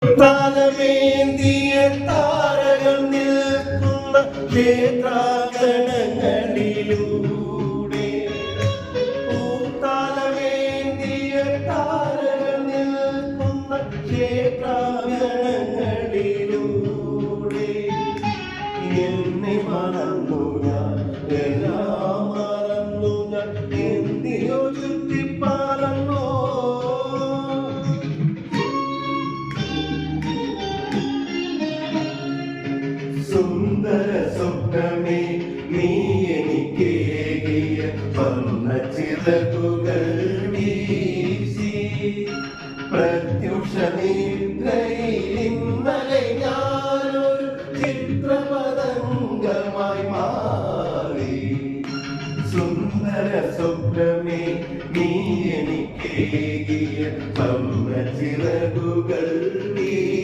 താലമേന്തിയ താരകൾ നിൽക്കുന്ന ക്ഷേത്രാങ്കണങ്ങളിലൂടെ താലമേന്തിയ താരകൾ നിൽക്കുന്ന ക്ഷേത്രാങ്കണങ്ങളിലൂടെ എന്നെ മറന്നു ഞാൻ എല്ലാം മറന്നു ഞാൻ എന്തിയോ ചുറ്റിപ്പാറന്നോ സുന്ദര സ്വപ്നമേ നീ എനിക്കേകിയ വർണ്ണ ചിറകുകൾ വീശി പ്രത്യുഷ നിദ്രയിൽ ഇന്നലെ ഞാനൊരു ചിത്രപതംഗമായി മാറി സുന്ദര സ്വപ്നമേ നീ എനിക്കേകിയ വർണ്ണ ചിറകുകൾ വീശി